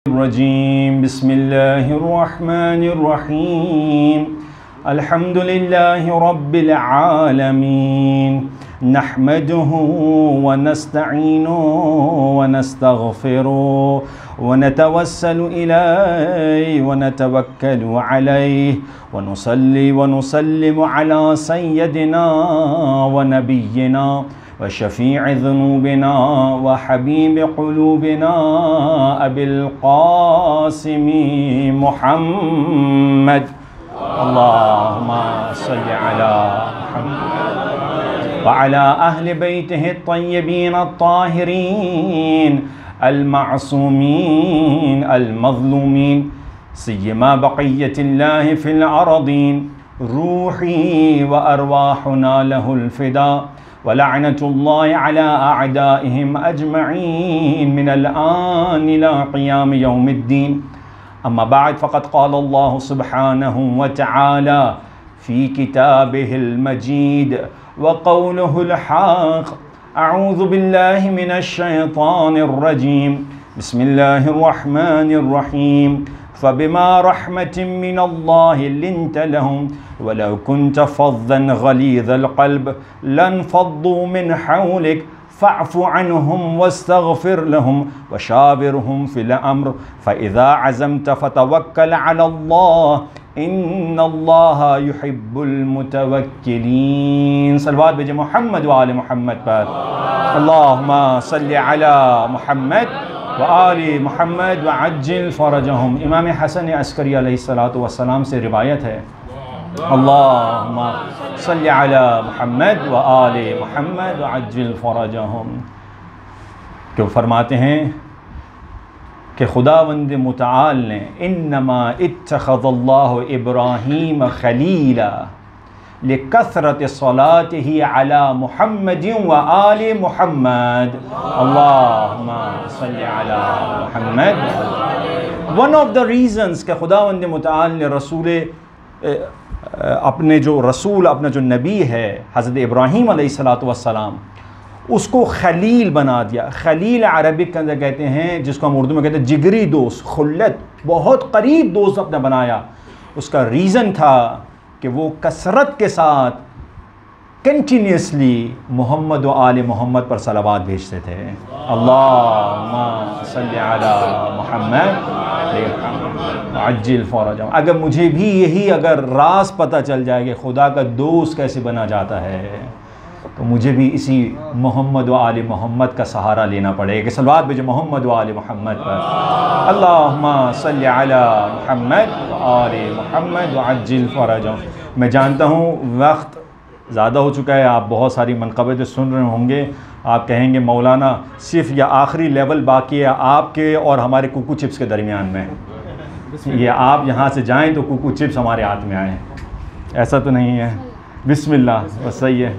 रजीम बिस्मिल्लाहिर्रहमानिर्रहीम अल्हम्दुलिल्लाहि रब्बिल आलमीन नहमदुहु व नस्तईनुहु व नस्तगफिरुहु व नतवस्सलु इलैहि व नतवक्कलु अलैहि व नुसल्ली व नुसल्लिमु अला सय्यदिना व नबिय्यिना व शफ़ीअ ज़ुनूबिना व हबीब क़ुलूबिना अबिल क़ासिमी मुहम्मद अल्लाहुम्मा सल्लि अला मुहम्मद व अला अहलि बैतिहि अत्तय्यबीन अत्ताहिरीन अल-मअसूमीन अल-मज़लूमीन सिय्यमा बक़िय्यतिल्लाहि फ़िल अर्दीन रूही व अरवाहुना लहुल फ़िदा व लअनतुल्लाहि अला अअदाइहिम अजमईन मिनल आन इला क़ियाम यौमिद्दीन। अम्मा बाद फ़क़द क़ाल अल्लाहु सुब्हानहु व तआला फ़ी किताबिहिल मजीद व क़ौलुहुल हक़। अऊज़ु बिल्लाहि मिनश शैतानिर रजीम। बिस्मिल्लाहिर्रहमानिर्रहीम। फ़बिमा रहमतिन मिनल्लाहि लिन्त लहुम वलौ कुन्त फ़ज़्ज़न गलीज़ल क़ल्ब लन्फ़द्दू मिन हौलिक फ़अफ़ु अन्हुम वस्तग़फ़िर लहुम वशाविरहुम फ़िल अम्र फ़इज़ा अज़मत फ़तवक्कल अलल्लाह इन्नल्लाहा युहिब्बुल मुतवक्किलीन। सल्लल्लाहु अलैहि मुहम्मद व आले मुहम्मद पर अल्लाहुम्मा सल्लि अला मुहम्मद व आले मुहम्मद व अज्जिल फ़रजहुम। इमाम हसन अस्करी अलैहिस्सलातु वस्सलाम से रिवायत है, अल्लाहुम्मा सल्लि अला मुहम्मद व आले मुहम्मद व अज्जिल फ़रजहुम। क्यों फरमाते हैं कि खुदावंद मुतआल ने इन्नमा इत्तख़ज़ल्लाहु इब्राहीम खलीला लिकसरत सलातिही अला मुहम्मदिन व आले मुहम्मद। अल्लाहुम्मा सल्लि अला Muhammad. One of the reasons के खुदावंद मुतआल ने अपने जो नबी है हज़रत इब्राहीम अलैहिस्सलातु वस्सलाम, उसको खलील बना दिया। खलील अरबिक के अंदर कहते हैं, जिसको हम उर्दू में कहते हैं जिगरी दोस्त, खुल्लत, बहुत करीब दोस्त अपना बनाया। उसका रीज़न था कि वो कसरत के साथ कंटिन्यूसली मोहम्मद व आले मोहम्मद पर सलावात भेजते थे। अल्लाहुम्मा सल्लि अला मुहम्मद अज्जिल फ़रजहुम। अगर मुझे भी यही राज पता चल जाए कि खुदा का दोस्त कैसे बना जाता है, तो मुझे भी इसी मोहम्मद व आले मोहम्मद का सहारा लेना पड़ेगा कि सल्लल्लाहु अलैहि मोहम्मद व आले मोहम्मद पर अल्लाहुम्मा सल्लि अला मुहम्मद व आले मोहम्मद व अज्जिल फ़रजहुम। मैं जानता हूँ वक्त ज़्यादा हो चुका है, आप बहुत सारी मनक़बतें सुन रहे होंगे। आप कहेंगे मौलाना सिर्फ यह आखिरी लेवल बाकी है आपके और हमारे कुकू चिप्स के दरमियान में, ये आप यहाँ से जाएँ तो कुकू चिप्स हमारे हाथ में आए, ऐसा तो नहीं है। बिस्मिल्लाह, बस सही है।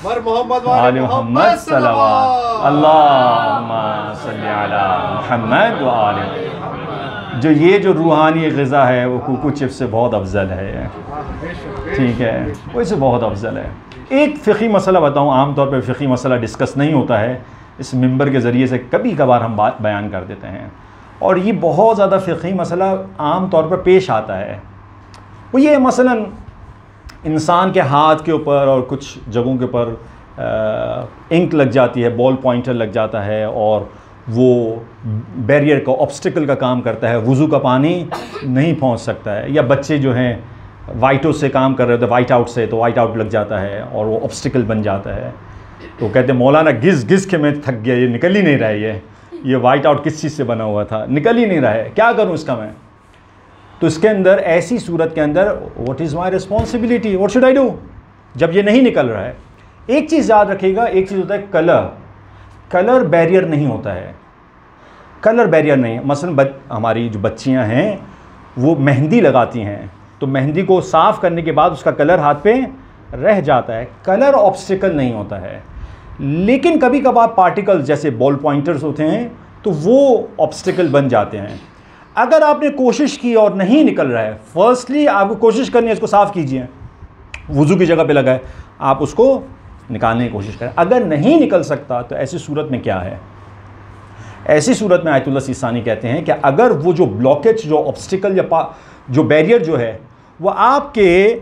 मोहम्मद सल्लल्लाहु अल्लाहुम्मा सल्लि अला मुहम्मद व आले। जो रूहानी ग़िज़ा है वो कुकू चिप्स से बहुत अफजल है, ठीक है, वो इससे बहुत अफजल है। एक फ़िक़ही मसला बताऊँ, आम तौर पर फ़िक़ही मसला डिस्कस नहीं होता है, इस मिंबर के ज़रिए से कभी कभार हम बात बयान कर देते हैं, और ये बहुत ज़्यादा फ़िक़ही मसला आम तौर पर पेश आता है। वो ये मसलन इंसान के हाथ के ऊपर और कुछ जगहों के ऊपर इंक लग जाती है, बॉल पॉइंटर लग जाता है, और वो बैरियर का, ऑब्स्टिकल का काम करता है, वज़ू का पानी नहीं पहुंच सकता है। या बच्चे जो हैं वाइट आउट से काम कर रहे होते हैं, वाइट आउट से, तो वाइट आउट लग जाता है और वो ऑब्स्टिकल बन जाता है। तो कहते हैं मौलाना घिस के मैं थक गया, ये निकल ही नहीं रहा है, ये वाइट आउट किस चीज़ से बना हुआ था, निकल ही नहीं रहा है, क्या करूँ इसका मैं। तो इसके अंदर, ऐसी सूरत के अंदर, what is my responsibility, what should I do, जब ये नहीं निकल रहा है। एक चीज़ याद रखिएगा, एक चीज़ होता है कलर बैरियर नहीं होता है, कलर बैरियर नहीं। मसलन हमारी जो बच्चियां हैं वो मेहंदी लगाती हैं, तो मेहंदी को साफ़ करने के बाद उसका कलर हाथ पे रह जाता है, कलर ऑब्स्टिकल नहीं होता है। लेकिन कभी कभार पार्टिकल्स जैसे बॉल पॉइंटर्स होते हैं तो वो ऑब्स्टिकल बन जाते हैं। अगर आपने कोशिश की और नहीं निकल रहा है, फर्स्टली आपको कोशिश करनी है, इसको साफ़ कीजिए, वज़ू की जगह पे लगा है, आप उसको निकालने की कोशिश करें। अगर नहीं निकल सकता तो ऐसी सूरत में क्या है, ऐसी सूरत में आयतुल्लाह सिस्तानी कहते हैं कि अगर वो जो ब्लॉकेज, जो ऑब्स्टिकल या जो बैरियर जो है वो आपके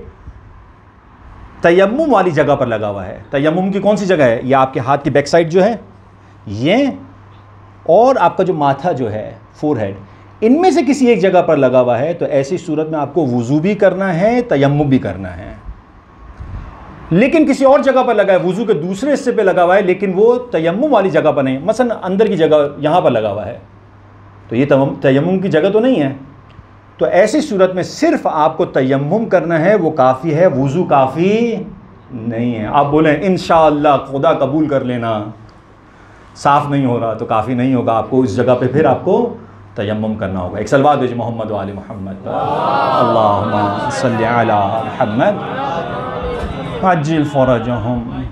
तयम्मुम वाली जगह पर लगा हुआ है। तयम्मुम की कौन सी जगह है? ये आपके हाथ की बैक साइड जो है ये, और आपका जो माथा जो है फोरहेड, इनमें से किसी एक जगह पर लगा हुआ है, तो ऐसी सूरत में आपको वुज़ू भी करना है, तयम्मुम भी करना है। लेकिन किसी और जगह पर लगा है, वुज़ू के दूसरे हिस्से पे लगा हुआ है, लेकिन वो तयम्मुम वाली जगह पर नहीं, मसलन अंदर की जगह यहाँ पर लगा हुआ है, तो ये तयम्मुम की जगह तो नहीं है। तो ऐसी सूरत में सिर्फ आपको तयम्मुम करना है, वो काफ़ी है, वुज़ू काफ़ी नहीं है। आप बोलें इंशाअल्लाह खुदा कबूल कर लेना, साफ़ नहीं हो रहा तो काफ़ी नहीं होगा, आपको इस जगह पे फिर आपको तयम्मुम करना होगा। एक सलवात भेज मोहम्मद वाले मोहम्मद, अल्लाहुम्मा सल्ली अला मुहम्मद अज्जिल फरजहुम।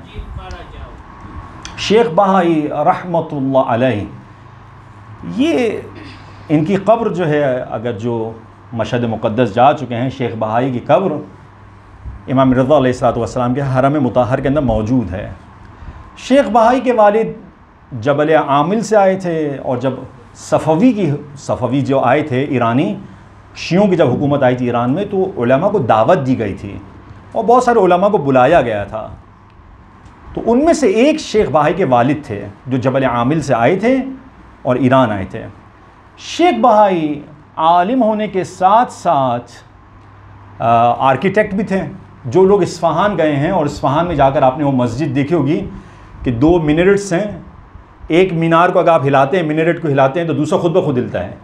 शेख बहाई रहमतुल्लाह अलैह, ये इनकी कब्र जो है, अगर जो मशहद मुक़द्दस जा चुके हैं, शेख बहाई की कब्र इमाम रज़ा अलैहिस्सलाम के हरम मुताहर के अंदर मौजूद है। शेख बहाई के वालिद जबल आमिल से आए थे, और जब सफ़वी जो आए थे, ईरानी शियों की जब हुकूमत आई थी ईरान में, तो उलमा को दावत दी गई थी और बहुत सारे उलमा को बुलाया गया था। तो उनमें से एक शेख बहाई के वालिद थे जो जबल आमिल से आए थे और ईरान आए थे। शेख बहाई आलिम होने के साथ साथ आर्किटेक्ट भी थे। जो लोग इस्फ़हान गए हैं और इस्फ़हान में जाकर आपने वो मस्जिद देखी होगी कि 2 मिनरेट्स हैं, एक मीनार को अगर आप हिलाते हैं, मिनरेट को हिलाते हैं, तो दूसरा खुद ब खुद हिलता है,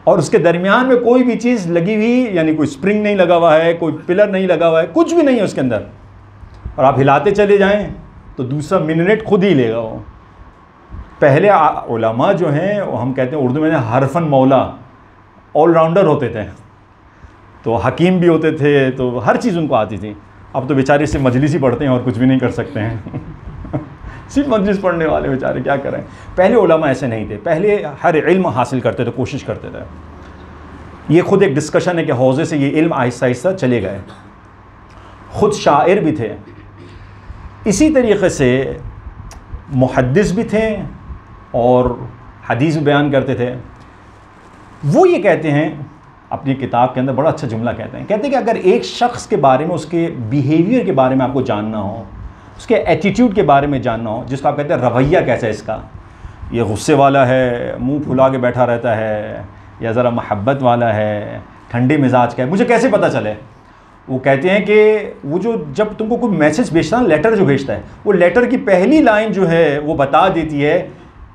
और उसके दरमियान में कोई भी चीज़ लगी हुई, यानी कोई स्प्रिंग नहीं लगा हुआ है, कोई पिलर नहीं लगा हुआ है, कुछ भी नहीं है उसके अंदर, और आप हिलाते चले जाएं तो दूसरा मिनरेट खुद ही लेगा वो। पहले उलमा जो हैं, हम कहते हैं उर्दू में हरफन मौला, ऑलराउंडर होते थे, तो हकीम भी होते थे, तो हर चीज़ उनको आती थी। अब तो बेचारे सिर्फ मजलिस ही पढ़ते हैं और कुछ भी नहीं कर सकते हैं सिर्फ मजलिस पढ़ने वाले बेचारे क्या करें। पहले उलमा ऐसे नहीं थे, पहले हर इल्म हासिल करते थे, कोशिश करते थे। ये खुद एक डिस्कशन है कि हौज़े से ये इल्म आहिस्ता आहिस्ता चले गए। ख़ुद शायर भी थे, इसी तरीक़े से मुहद्दिस भी थे और हदीस भी बयान करते थे। वो ये कहते हैं अपनी किताब के अंदर, बड़ा अच्छा जुमला कहते हैं कि अगर एक शख्स के बारे में, उसके बिहेवियर के बारे में आपको जानना हो, उसके एटीट्यूड के बारे में जानना हो, जिसको आप कहते हैं रवैया कैसा है इसका, ये गुस्से वाला है, मुंह फुला के बैठा रहता है, या ज़रा मोहब्बत वाला है, ठंडे मिजाज का है, मुझे कैसे पता चले? वो कहते हैं कि वो जो जब तुमको कोई मैसेज भेजता है, लेटर जो भेजता है, वो लेटर की पहली लाइन जो है वो बता देती है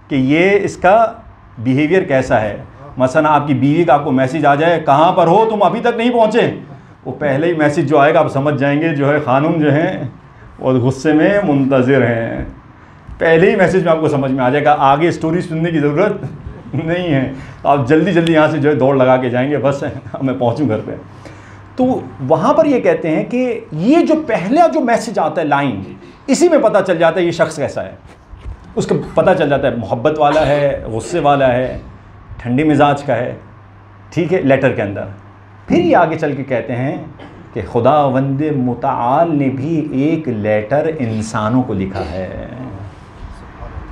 कि ये इसका बिहेवियर कैसा है। मसलन आपकी बीवी का आपको मैसेज आ जाए, कहाँ पर हो तुम, अभी तक नहीं पहुँचे, वो पहले ही मैसेज जो आएगा आप समझ जाएंगे जो है खानूम जो हैं और गुस्से में मुंतज़िर हैं। पहले ही मैसेज में आपको समझ में आ जाएगा, आगे स्टोरी सुनने की ज़रूरत नहीं है, आप जल्दी जल्दी यहाँ से जो है दौड़ लगा के जाएंगे, बस मैं पहुँचूँ घर पे। तो वहाँ पर ये कहते हैं कि ये जो पहला जो मैसेज आता है लाइन, इसी में पता चल जाता है ये शख्स कैसा है। उसको पता चल जाता है मोहब्बत वाला है, गुस्से वाला है, ठंडी मिजाज का है, ठीक है, लेटर के अंदर। फिर ये आगे चल के कहते हैं कि खुदावंद मुताल ने भी एक लेटर इंसानों को लिखा है।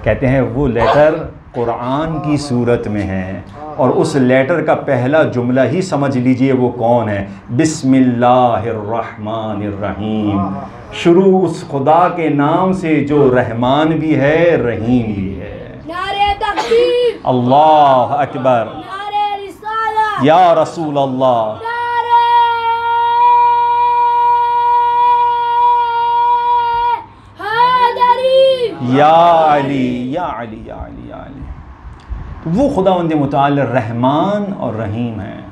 कहते हैं वो लेटर कुरान की सूरत में है, और उस लेटर का पहला जुमला ही समझ लीजिए वो कौन है, बिस्मिल्लाहिर्रहमानिर्रहीम। शुरू उस खुदा के नाम से जो रहमान भी है, रहीम भी है। अल्लाह अकबर, या रसूल अल्लाह, या अली या अली या अली या अली। तो वो खुदावंद मुताल रहमान और रहीम है।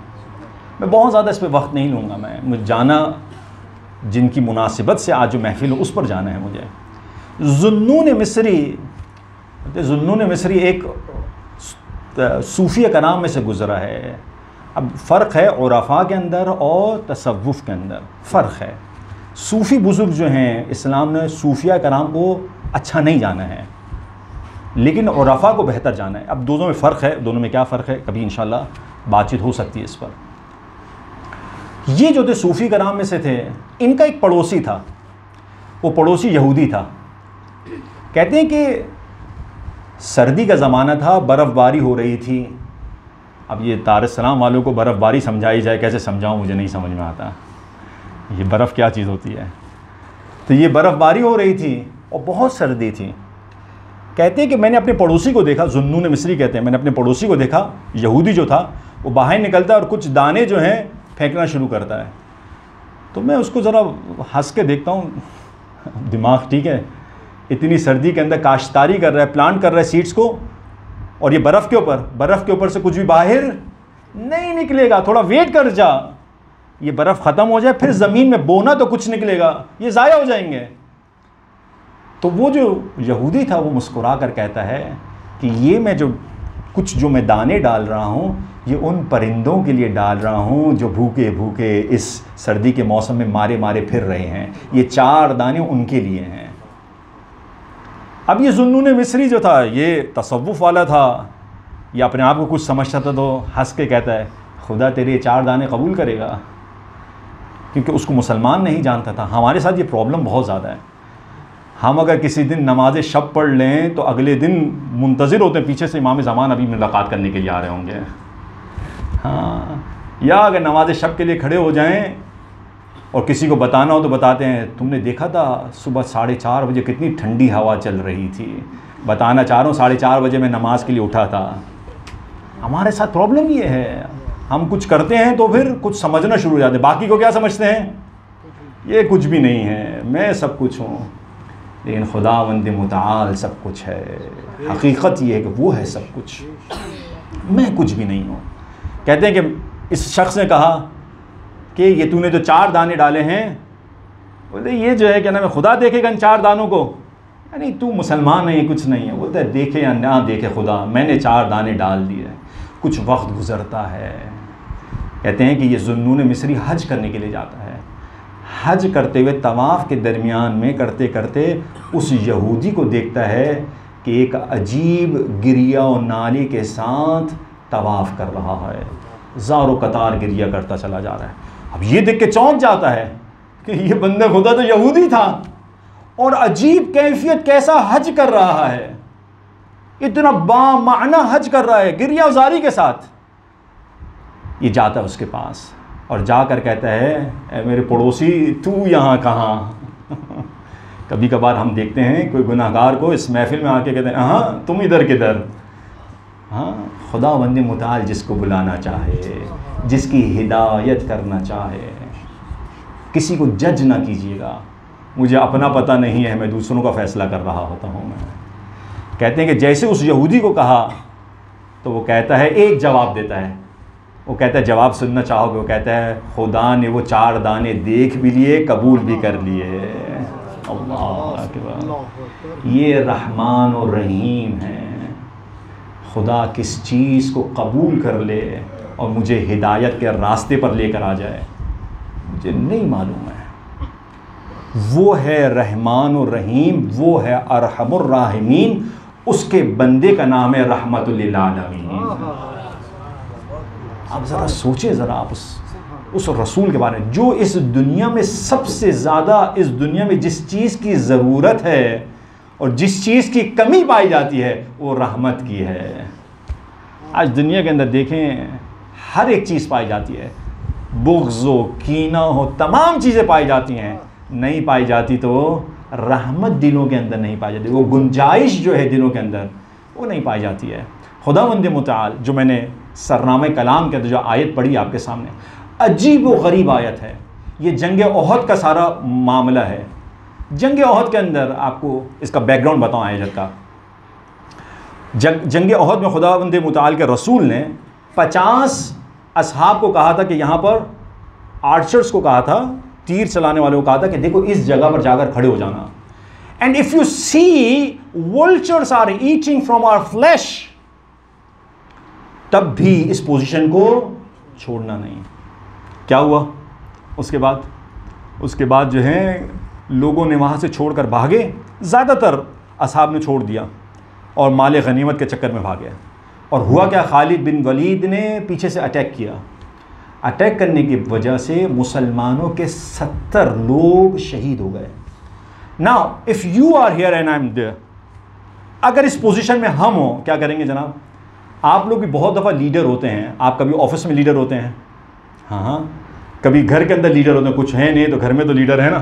मैं बहुत ज़्यादा इस पर वक्त नहीं लूँगा, मुझे जाना जिनकी मुनासिबत से आज जो महफिल हो उस पर जाना है मुझे। ज़ुन्नून मिस्री एक सूफ़ी कराम में से गुज़रा है। अब फ़र्क है उरफ़ा के अंदर और तसव्वुफ़ के अंदर फ़र्क है। सूफ़ी बुज़ुर्ग जो हैं, इस्लाम ने सूफिया कराम को अच्छा नहीं जाना है, लेकिन उरफ़ा को बेहतर जाना है। अब दोनों में फ़र्क है, दोनों में क्या फ़र्क है, कभी इंशाल्लाह बातचीत हो सकती है इस पर। ये जो थे सूफ़ी कराम में से थे, इनका एक पड़ोसी था, वो पड़ोसी यहूदी था। कहते हैं कि सर्दी का ज़माना था, बर्फ़बारी हो रही थी। अब ये दार इस सलाम वालों को बर्फ़बारी समझाई जाए, कैसे समझाऊँ, मुझे नहीं समझ में आता। ये बर्फ़ क्या चीज़ होती है। तो ये बर्फ़बारी हो रही थी और बहुत सर्दी थी। कहते हैं कि मैंने अपने पड़ोसी को देखा, ज़ुन्नून मिस्री कहते हैं, मैंने अपने पड़ोसी को देखा, यहूदी जो था, वो बाहर निकलता है और कुछ दाने जो हैं फेंकना शुरू करता है। तो मैं उसको ज़रा हंस के देखता हूँ, दिमाग ठीक है, इतनी सर्दी के अंदर काश्तकारी कर रहा है, प्लांट कर रहा है सीड्स को, और ये बर्फ़ के ऊपर से कुछ भी बाहर नहीं निकलेगा, थोड़ा वेट कर जा, ये बर्फ़ ख़त्म हो जाए फिर ज़मीन में बोना तो कुछ निकलेगा, ये ज़ाया हो जाएंगे। तो वो जो यहूदी था वो मुस्कुरा कर कहता है कि ये मैं जो मैं दाने डाल रहा हूँ, ये उन परिंदों के लिए डाल रहा हूँ जो भूखे भूखे इस सर्दी के मौसम में मारे मारे फिर रहे हैं, ये 4 दाने उनके लिए हैं। अब ये ज़ुन्नून मिस्री जो था, ये तसव्वुफ़ वाला था, ये अपने आप को कुछ समझता था, तो हंस के कहता है खुदा तेरे 4 दाने कबूल करेगा, क्योंकि उसको मुसलमान नहीं जानता था। हमारे साथ ये प्रॉब्लम बहुत ज़्यादा है। हम अगर किसी दिन नमाज शब पढ़ लें तो अगले दिन मुंतज़िर होते हैं, पीछे से इमाम ज़मान अभी मुलाकात करने के लिए आ रहे होंगे। हाँ, या अगर नमाज शब के लिए खड़े हो जाएं और किसी को बताना हो तो बताते हैं तुमने देखा था सुबह 4:30 बजे कितनी ठंडी हवा चल रही थी, बताना चाह रहा हूँ 4:30 बजे मैं नमाज के लिए उठा था। हमारे साथ प्रॉब्लम ये है, हम कुछ करते हैं तो फिर कुछ समझना शुरू हो जाते हैं। बाकी को क्या समझते हैं, ये कुछ भी नहीं है, मैं सब कुछ हूँ, लेकिन खुदावंद मुताल सब कुछ है। हकीकत ये है कि वो है सब कुछ, मैं कुछ भी नहीं हूँ। कहते हैं कि इस शख्स ने कहा कि ये तूने जो 4 दाने डाले हैं, बोलते ये जो है क्या नाम है, खुदा देखेगा इन 4 दानों को, यानी तू मुसलमान नहीं, कुछ नहीं है। बोलते देखे या ना देखे खुदा, मैंने 4 दाने डाल दिए। कुछ वक्त गुज़रता है, कहते हैं कि ये ज़ुन्नून मिस्री हज करने के लिए जाता है। हज करते हुए तवाफ़ के दरमियान में करते करते उस यहूदी को देखता है कि एक अजीब गिरिया और नाली के साथ तवाफ़ कर रहा है, ज़ारो कतार गिरिया करता चला जा रहा है। अब ये देख के चौंक जाता है कि ये बंदा खुदा तो यहूदी था और अजीब कैफियत कैसा हज कर रहा है, इतना बामाना हज कर रहा है गिरिया उजारी के साथ। ये जाता है उसके पास और जाकर कहता है मेरे पड़ोसी तू यहाँ कहाँ। कभी कभार हम देखते हैं कोई गुनाहगार को इस महफिल में आके कहते हैं हाँ तुम इधर किधर। हाँ, खुदावंद मुताल जिसको बुलाना चाहे, जिसकी हिदायत करना चाहे, किसी को जज ना कीजिएगा। मुझे अपना पता नहीं है, मैं दूसरों का फ़ैसला कर रहा होता हूँ। मैं कहते हैं कि जैसे उस यहूदी को कहा तो वो कहता है, एक जवाब देता है, वो कहता है जवाब सुनना चाहोगे? वो कहता है खुदा ने वो 4 दाने देख भी लिए, कबूल भी कर लिए। अल्लाह अकबर, ये रहमान और रहीम है। खुदा किस चीज़ को कबूल कर ले और मुझे हिदायत के रास्ते पर लेकर आ जाए, मुझे नहीं मालूम है। वो है रहमान और रहीम, वो है अरहमुर राहिमीन, उसके बंदे का नाम है रहमतुल लिल आलमीन। आप ज़रा सोचें, ज़रा आप उस रसूल के बारे में जो इस दुनिया में सबसे ज़्यादा, इस दुनिया में जिस चीज़ की ज़रूरत है और जिस चीज़ की कमी पाई जाती है वो रहमत की है। आज दुनिया के अंदर देखें हर एक चीज़ पाई जाती है, बुग़्ज़ हो, कीना हो, तमाम चीज़ें पाई जाती हैं, नहीं पाई जाती तो रहमत दिलों के अंदर नहीं पाई जाती, वो गुंजाइश जो है दिलों के अंदर वो नहीं पाई जाती है। खुदावंद मुताल, जो मैंने सरनामे कलाम के अंदर जो आयत पढ़ी आपके सामने, अजीब व गरीब आयत है। ये जंग ओहद का सारा मामला है। जंग ओहद के अंदर आपको इसका बैकग्राउंड बताऊँ आयत का। जंग ओहद में खुदावंद मुताल के रसूल ने 50 असहाब को कहा था कि यहाँ पर आर्चर्स को कहा था, तीर चलाने वालों को कहा था कि देखो इस जगह पर जाकर खड़े हो जाना, and if you see vultures are eating from our flesh, तब भी इस पोजीशन को छोड़ना नहीं। क्या हुआ उसके बाद जो है लोगों ने वहाँ से छोड़कर भागे, ज़्यादातर असहाब ने छोड़ दिया और माल गनीमत के चक्कर में भागे। और हुआ क्या, खालिद बिन वलीद ने पीछे से अटैक किया। अटैक करने की वजह से मुसलमानों के 70 लोग शहीद हो गए। Now if you are here and I am there, अगर इस पोजीशन में हम हो क्या करेंगे जनाब? आप लोग भी बहुत दफ़ा लीडर होते हैं, आप कभी ऑफिस में लीडर होते हैं, हाँ, कभी घर के अंदर लीडर होते हैं, कुछ है नहीं तो घर में तो लीडर है ना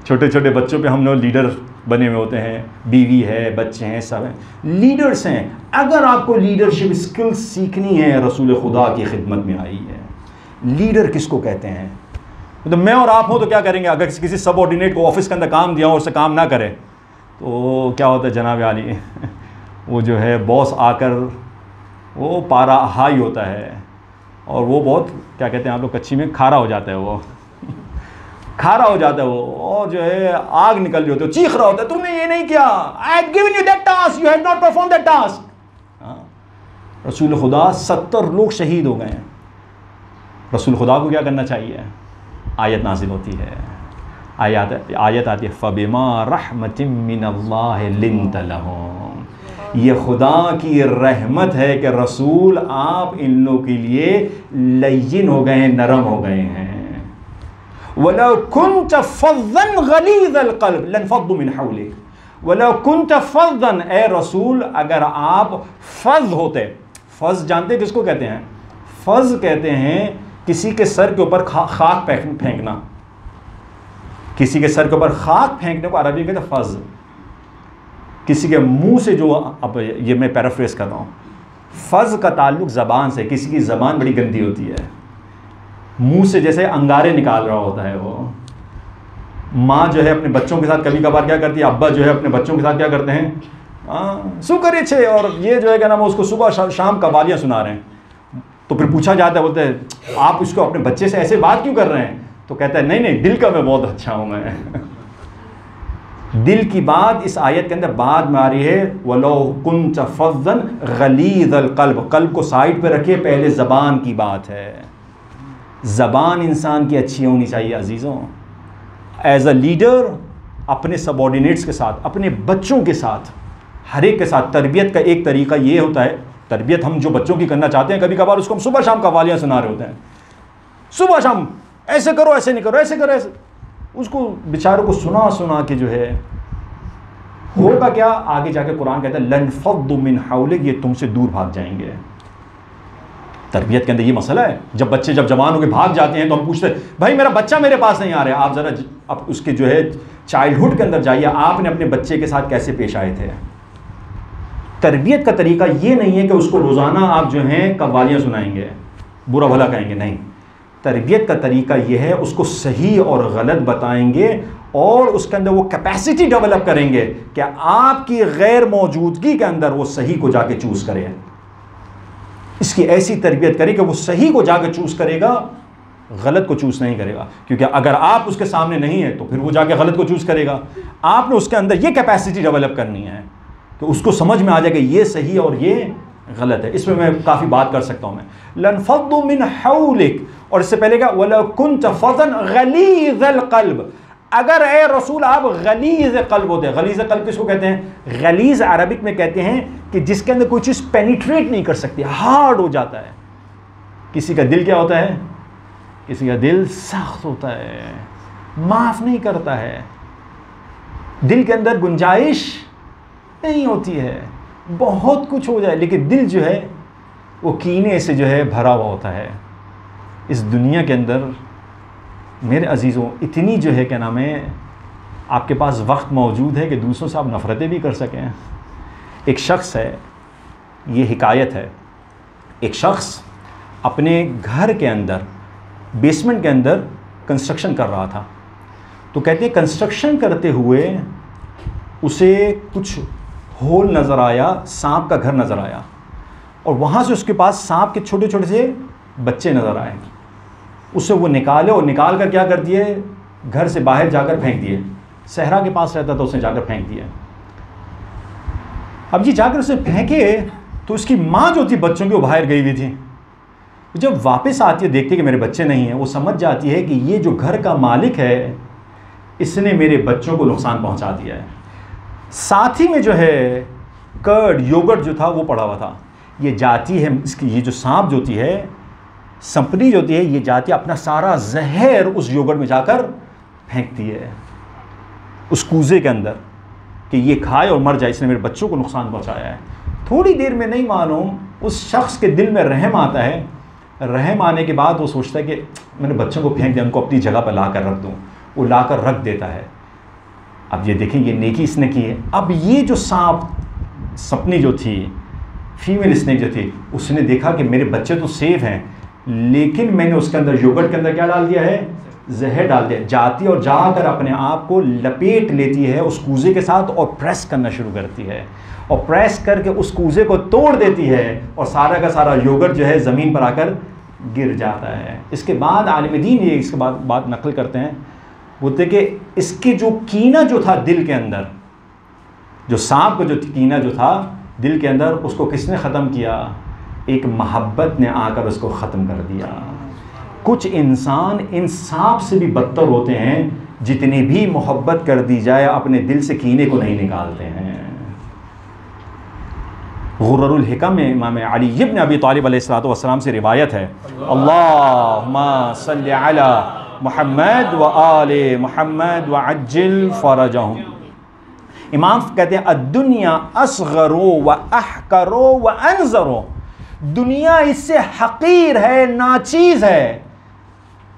छोटे छोटे बच्चों पे हम लोग लीडर बने हुए होते हैं, बीवी है, बच्चे हैं, सब हैं, लीडर्स हैं। अगर आपको लीडरशिप स्किल्स सीखनी है, रसूल खुदा की खिदमत में आई है। लीडर किसको कहते हैं? तो मैं और आप हो तो क्या करेंगे? अगर किसी सबऑर्डिनेट को ऑफिस के अंदर काम दिया और उससे काम ना करे तो क्या होता है जनाब आली वो जो है बॉस आकर वो पारा हाई होता है और वो बहुत क्या कहते हैं आप लोग कच्ची में, खारा हो जाता है, वो खारा हो जाता है वो, और जो है आग निकल रही होती है, चीख रहा होता है तुमने ये नहीं किया, I have given you that task, you have not perform that task. रसूल खुदा 70 लोग शहीद हो गए हैं। रसूल खुदा को क्या करना चाहिए? आयत नाजिल होती है, आयत आती है, फ़बिमा रहमतिम मिनल्लाहि लिन्त लहुम, ये खुदा की रहमत है कि रसूल आप इन लोगों के लिए लय्यिन हो गए हैं, नरम हो गए हैं। वलौ कुन्त फ़ज़्ज़न गलीज़ल क़ल्ब लनफ़द्दू मिन हौलिक, वलौ कुन्त फ़ज़्ज़न, ए रसूल अगर आप फ़ज़ होते, फ़ज़ जानते किसको कहते हैं? फ़ज़ कहते हैं किसी के सर के ऊपर खाक फेंकना, किसी के सर के ऊपर खाक फेंकने को अरबी कहते हैं फ़ज़। किसी के मुंह से जो, अब ये मैं पैराफ्रेज कर रहा हूँ, फ़ज़ का ताल्लुक ज़बान से, किसी की ज़बान बड़ी गंदी होती है, मुंह से जैसे अंगारे निकाल रहा होता है वो। माँ जो है अपने बच्चों के साथ कभी कभार क्या करती है, अब्बा जो है अपने बच्चों के साथ क्या करते हैं, सुकरे छे, और ये जो है क्या नाम, उसको सुबह शाम कवालियाँ सुना रहे हैं। तो फिर पूछा जाता है, बोलते हैं आप उसको अपने बच्चे से ऐसे बात क्यों कर रहे हैं? तो कहता है नहीं नहीं, दिल का मैं बहुत अच्छा हूँ मैं दिल की बात इस आयत के अंदर बाद में आ रही है, वलो कुन्त फ़ज़्ज़न गलीज़ल क़ल्ब, क़ल्ब को साइड पे रखिए, पहले ज़बान की बात है। ज़बान इंसान की अच्छी होनी चाहिए अजीज़ों। एज अ लीडर अपने सबऑर्डिनेट्स के साथ, अपने बच्चों के साथ, हर एक के साथ तरबियत का एक तरीका ये होता है, तरबियत हम जो बच्चों की करना चाहते हैं, कभी कभार उसको हम सुबह शाम कवालियाँ सुना रहे होते हैं, सुबह शाम ऐसे करो, ऐसे नहीं करो, ऐसे करो, ऐसे, उसको बेचारों को सुना सुना के जो है होगा क्या, आगे जाके कुरान कहता है लनफ़द्दू मिन हौलिक, ये तुमसे दूर भाग जाएंगे। तरबियत के अंदर ये मसला है, जब बच्चे जब जवान होकर भाग जाते हैं तो हम पूछते हैं भाई मेरा बच्चा मेरे पास नहीं आ रहा है। आप ज़रा अब उसके जो है चाइल्डहुड के अंदर जाइए, आपने अपने बच्चे के साथ कैसे पेश आए थे। तरबियत का तरीका ये नहीं है कि उसको रोज़ाना आप जो हैं कव्वालियाँ सुनाएंगे, बुरा भला कहेंगे, नहीं। तरबियत का तरीका ये है उसको सही और गलत बताएंगे और उसके अंदर वो कैपेसिटी डेवलप करेंगे कि आपकी गैर मौजूदगी के अंदर वो सही को जाके चूज़ करे। इसकी ऐसी तरबियत करें कि वो सही को जाके चूज़ करेगा, गलत को चूज़ नहीं करेगा, क्योंकि अगर आप उसके सामने नहीं है तो फिर वो जाके गलत को चूज़ करेगा। आपने उसके अंदर ये कैपेसिटी डेवलप करनी है कि उसको समझ में आ जाए कि ये सही और ये गलत है। इसमें मैं काफ़ी बात कर सकता हूँ मैं। लनफ़द्दू मिन हौलिक, और इससे पहले क्या, वलौ कुन्त फ़ज़्ज़न गलीज़ल क़ल्ब, अगर ए रसूल आप गलीज़ क़ल्ब होते। गलीज़ क़ल्ब किसको कहते हैं? गलीज़ अरबिक में कहते हैं कि जिसके अंदर कोई चीज़ पेनिट्रेट नहीं कर सकती, हार्ड हो जाता है। किसी का दिल क्या होता है? किसी का दिल सख्त होता है, माफ़ नहीं करता है, दिल के अंदर गुंजाइश नहीं होती है, बहुत कुछ हो जाए लेकिन दिल जो है वो कीने से जो है भरा हुआ होता है। इस दुनिया के अंदर मेरे अजीज़ों इतनी जो है क्या नाम है, आपके पास वक्त मौजूद है कि दूसरों से आप नफ़रतें भी कर सकें। एक शख्स है, ये हिकायत है, एक शख्स अपने घर के अंदर बेसमेंट के अंदर कंस्ट्रक्शन कर रहा था। तो कहते हैं कंस्ट्रक्शन करते हुए उसे कुछ होल नज़र आया, सांप का घर नज़र आया, और वहाँ से उसके पास सांप के छोटे छोटे से बच्चे नज़र आए। उससे वो निकाले और निकाल कर क्या कर दिए, घर से बाहर जाकर फेंक दिए। सहरा के पास रहता था, उसने जाकर फेंक दिया। अब ये जाकर उसे फेंके तो उसकी माँ जो थी बच्चों की, वो बाहर गई हुई थी। जब वापस आती है, देखती है कि मेरे बच्चे नहीं हैं, वो समझ जाती है कि ये जो घर का मालिक है इसने मेरे बच्चों को नुकसान पहुंचा दिया है। साथ ही में जो है कर्ड योगर्ट जो था वो पड़ा हुआ था। ये जाती है, इसकी ये जो सांप जो होती है, संपनी जो होती है, ये जाती है अपना सारा जहर उस योगर्ट में जाकर फेंकती है, उस कूजे के अंदर। कि ये खाए और मर जाए, इसने मेरे बच्चों को नुकसान पहुँचाया है। थोड़ी देर में नहीं मालूम उस शख्स के दिल में रहम आता है। रहम आने के बाद वो सोचता है कि मैंने बच्चों को फेंक दिया, उनको अपनी जगह पर ला कर रख दूँ। वो ला कर रख देता है। अब ये देखें, ये नेकी इसने की है। अब ये जो सपनी जो थी, फीमेल स्नेक जो थी, उसने देखा कि मेरे बच्चे तो सेफ हैं, लेकिन मैंने उसके अंदर, योगर्ट के अंदर क्या डाल दिया है? जहर डाल दिया। जाती और जाकर अपने आप को लपेट लेती है उस कूजे के साथ और प्रेस करना शुरू करती है, और प्रेस करके उस कूजे को तोड़ देती है, और सारा का सारा योगर्ट जो है ज़मीन पर आकर गिर जाता है। इसके बाद आलिम दीन ये इसके बाद बात नकल करते हैं, बोलते कि इसके जो कीना जो था दिल के अंदर, जो सांप का जो कीना जो था दिल के अंदर, उसको किसने ख़त्म किया? एक मोहब्बत ने आकर उसको ख़त्म कर दिया। कुछ इंसान इन सांप से भी बदतर होते हैं, जितनी भी मोहब्बत कर दी जाए अपने दिल से कीने को नहीं निकालते हैं। गुर्रुल हिकम में इमाम अली इब्न अबी तालिब अलैहिस्सलातु वस्सलाम से रिवायत है, अल्लाहुम्मा सल्लि अला मुहम्मद व आले मुहम्मद व अज्जिल फरजहुम। इमाम कहते हैं अद्दुनिया असगरो व अहकरो व अनजरो, दुनिया इससे हकीर है, नाचीज़ है।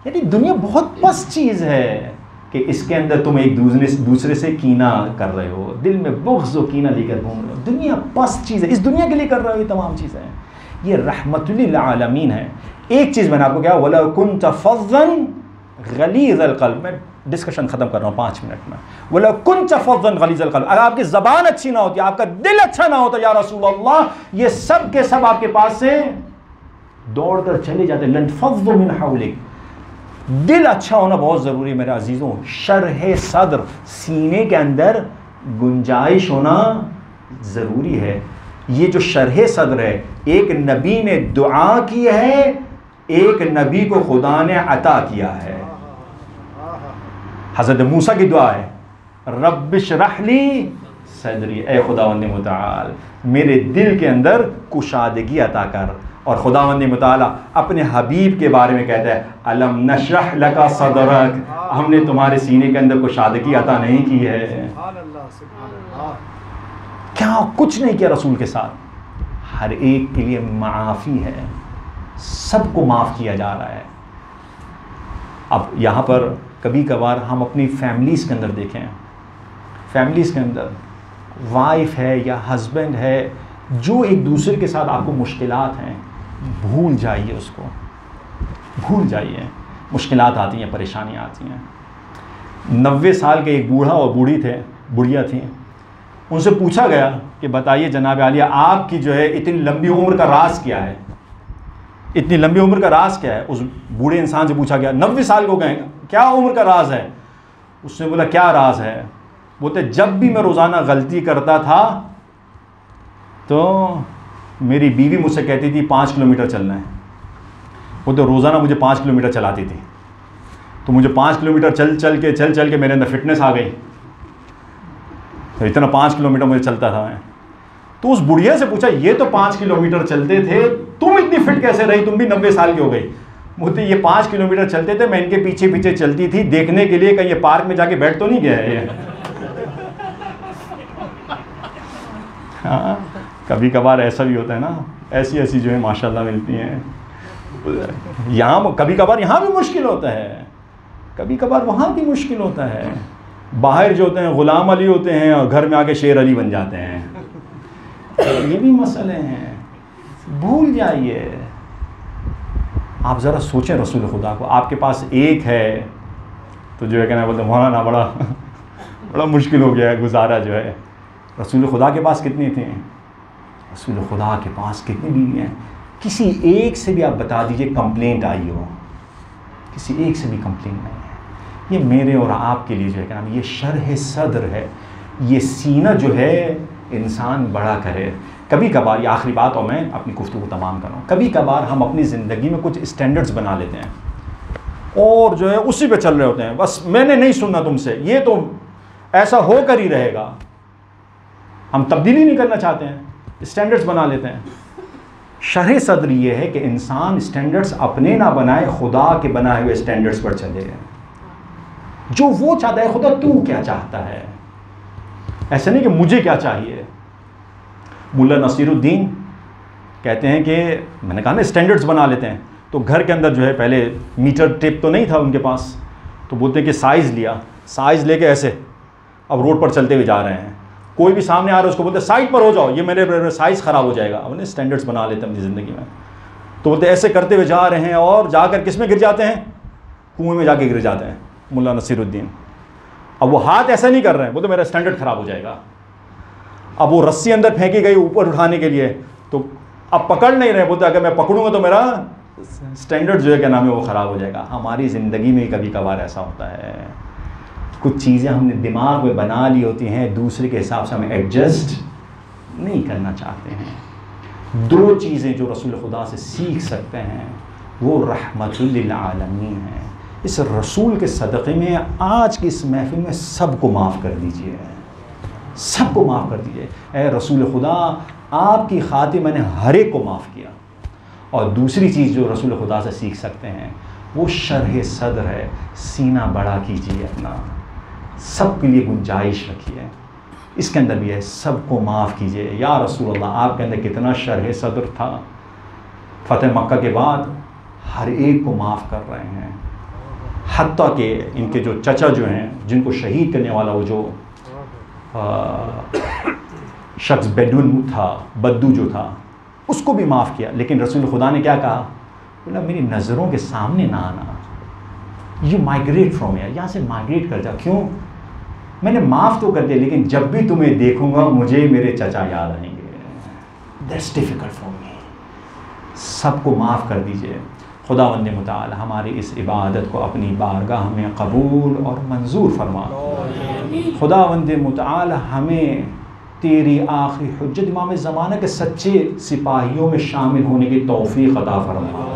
यानी दुनिया बहुत पस्त चीज़ है कि इसके अंदर तुम एक दूसरे से कीना कर रहे हो, दिल में बुग़्ज़ व कीना लेकर घूम रहे हो। दुनिया पस्त चीज़ है, इस दुनिया के लिए कर रहे हो ये तमाम चीज़ें। ये रहमतुल लिल आलमीन है। एक चीज़ मैंने आपको क्या, वला कुन्त फज़्ज़न गलीज़ल क़ल्ब, मैं डिस्कशन ख़त्म कर रहा हूँ 5 मिनट में। वला कुन्त फज़्ज़न गलीज़ल क़ल्ब, अगर आपकी ज़बान अच्छी ना होती, आपका दिल अच्छा ना होता, या रसूल अल्लाह, ये सब के सब आपके पास से दौड़ कर चले जाते। लनफ़ज़्ज़ु मिन हौलिक। दिल अच्छा होना बहुत ज़रूरी है मेरे अजीज़ों। शरह सद्र, सीने के अंदर गुंजाइश होना ज़रूरी है। ये जो शरह सद्र है, एक नबी ने दुआ की है, एक नबी को खुदा ने अता किया है। हज़रत मूसा की दुआ है, रब्बिश्रह ली सदरी, ए खुदावंद मुताल मेरे दिल के अंदर कुशादगी अता कर। और खुदावंद मुताला अपने हबीब के बारे में कहता है, अलम नशरह लका सदरक, हमने तुम्हारे सीने के अंदर कुशादगी अता नहीं की है। क्या कुछ नहीं किया रसूल के साथ? हर एक के लिए माफ़ी है, सबको माफ़ किया जा रहा है। अब यहाँ पर कभी कभार हम अपनी फैमिलीज़ के अंदर देखें, फैमिलीज़ के अंदर वाइफ है या हस्बैंड है, जो एक दूसरे के साथ आपको मुश्किलात हैं, भूल जाइए उसको, भूल जाइए। मुश्किलात आती हैं, परेशानियाँ आती हैं। 90 साल के एक बूढ़ा और बुढ़िया थी, उनसे पूछा गया कि बताइए जनाब आलिया, आपकी जो है इतनी लंबी उम्र का राज क्या है? इतनी लंबी उम्र का राज क्या है? उस बूढ़े इंसान से पूछा गया, 90 साल को गए, क्या उम्र का राज है? उसने बोला क्या राज है? बोलते जब भी मैं रोज़ाना गलती करता था तो मेरी बीवी मुझसे कहती थी 5 किलोमीटर चलना है। वो तो रोज़ाना मुझे 5 किलोमीटर चलाती थी, तो मुझे 5 किलोमीटर चल के मेरे अंदर फिटनेस आ गई, तो इतना 5 किलोमीटर मुझे चलता था मैं। तो उस बुढ़िया से पूछा, ये तो 5 किलोमीटर चलते थे, तुम इतनी फिट कैसे रही? तुम भी 90 साल की हो गई। बोलते ये 5 किलोमीटर चलते थे, मैं इनके पीछे पीछे चलती थी, देखने के लिए कहीं ये पार्क में जाके बैठ तो नहीं गया है ये। हाँ, कभी कभार ऐसा भी होता है ना, ऐसी जो है माशाल्लाह मिलती हैं। यहाँ कभी कभार यहाँ भी मुश्किल होता है, कभी कभार वहाँ भी मुश्किल होता है। बाहर जो होते हैं गुलाम अली होते हैं और घर में आके शेर अली बन जाते हैं। ये भी मसले हैं, भूल जाइए। आप ज़रा सोचें रसूल खुदा को, आपके पास एक है तो जो है कहना बोलते मौलाना बड़ा मुश्किल हो गया है गुजारा जो है। रसूल खुदा के पास कितनी थी? रसूल खुदा के पास कितनी बीवी हैं? किसी एक से भी आप बता दीजिए कंप्लेंट आई हो, किसी एक से भी कंप्लेंट नहीं है। ये मेरे और आपके लिए जो है कहना, ये शरह सद्र है, ये सीना जो है इंसान बड़ा करे। कभी कभार, ये आखिरी बात और मैं अपनी गुफ्तगू तमाम कर रहा हूँ, कभी कभार हम अपनी ज़िंदगी में कुछ स्टैंडर्ड्स बना लेते हैं और जो है उसी पे चल रहे होते हैं। बस मैंने नहीं सुनना तुमसे, ये तो ऐसा होकर ही रहेगा। हम तब्दीली नहीं करना चाहते हैं, स्टैंडर्ड्स बना लेते हैं। शरह सद्र ये है कि इंसान स्टैंडर्ड्स अपने ना बनाए, खुदा के बनाए हुए स्टैंडर्ड्स पर चले। जो वो चाहता है, खुदा तू क्या चाहता है? ऐसे नहीं कि मुझे क्या चाहिए। मुल्ला नसीरुद्दीन कहते हैं कि मैंने कहा ना स्टैंडर्ड्स बना लेते हैं, तो घर के अंदर जो है पहले मीटर टेप तो नहीं था उनके पास, तो बोलते हैं कि साइज़ लिया, साइज़ लेके ऐसे अब रोड पर चलते हुए जा रहे हैं, कोई भी सामने आ रहा है उसको बोलते साइड पर हो जाओ, ये मेरे साइज़ ख़राब हो जाएगा। अपने स्टैंडर्ड्स बना लेते हैं अपनी ज़िंदगी में। तो बोलते ऐसे करते हुए जा रहे हैं और जाकर किस में गिर जाते हैं, कुएं में जाके गिर जाते हैं मुल्ला नसीरुद्दीन। अब वो हाथ ऐसा नहीं कर रहे हैं, बोलते मेरा स्टैंडर्ड ख़राब हो जाएगा। अब वो रस्सी अंदर फेंकी गई ऊपर उठाने के लिए, तो अब पकड़ नहीं रहे, बोलते अगर मैं पकड़ूंगा तो मेरा स्टैंडर्ड जो है क्या नाम है वो ख़राब हो जाएगा। हमारी ज़िंदगी में कभी कभार ऐसा होता है, कुछ चीज़ें हमने दिमाग में बना ली होती हैं, दूसरे के हिसाब से हम एडजस्ट नहीं करना चाहते हैं। दो चीज़ें जो रसूल खुदा से सीख सकते हैं वो रहमतुल लिल आलमीन है। इस रसूल के सदक़े में आज की इस महफिल में सबको माफ़ कर दीजिए, सबको माफ़ कर दीजिए। ए रसूल खुदा, आपकी खातिर मैंने हर एक को माफ़ किया। और दूसरी चीज़ जो रसूल खुदा से सीख सकते हैं वो शरह सद्र है, सीना बड़ा कीजिए अपना, सबके लिए गुंजाइश रखिए। इसके अंदर भी है सबको माफ़ कीजिए। या रसूल अल्लाह, आपके अंदर कितना शरह सद्र था, फ़तेह मक्का के बाद हर एक को माफ़ कर रहे हैं। हत्ता कि इनके जो चचा जो हैं, जिनको शहीद करने वाला वो जो शख्स बेडून था, बद्दू जो था, उसको भी माफ़ किया। लेकिन रसूल खुदा ने क्या कहा, बोला मेरी नज़रों के सामने ना आना, यू माइग्रेट फ्रॉम हियर, यहाँ से माइग्रेट कर जा। क्यों? मैंने माफ़ तो कर दिया, लेकिन जब भी तुम्हें देखूंगा मुझे मेरे चचा याद आएंगे। That's difficult for me. सबको माफ़ कर दीजिए। खुदावंद मुताला हमारी इस इबादत को अपनी बारगाह में कबूल और मंजूर फरमा। खुदावंद मुताला हमें तेरी आखिरी हुज्जत इमाम ज़माना के सच्चे सिपाहियों में शामिल होने की तौफीक अता फरमा।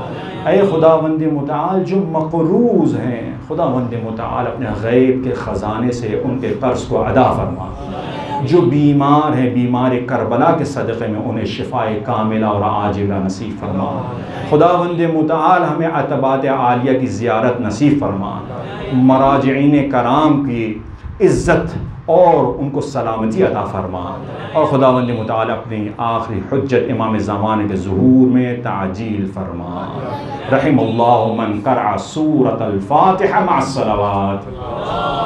ऐ खुदावंद मुताल जो मक़रूज़ हैं, खुदावंद मुताल अपने गैब के ख़जाने से उनके कर्ज़ को अदा फरमा। जो बीमार हैं, बीमार करबला के सदक़े में उन्हें शिफ़ाए कामिला और आजिला नसीब फरमा। खुदावंद मुताल हमें अतबात आलिया की ज़ियारत नसीब फरमा। मराजिईन कराम की इज़्ज़त और उनको सलामती अता फरमा। और खुदावंद मुताल अपनी आखिरी हुज्जत इमाम ज़माने के ज़ुहूर में ताजील फरमा। रहिमल्लाहु मन क़रअ सूरतल फ़ातिहा मअस सलावात।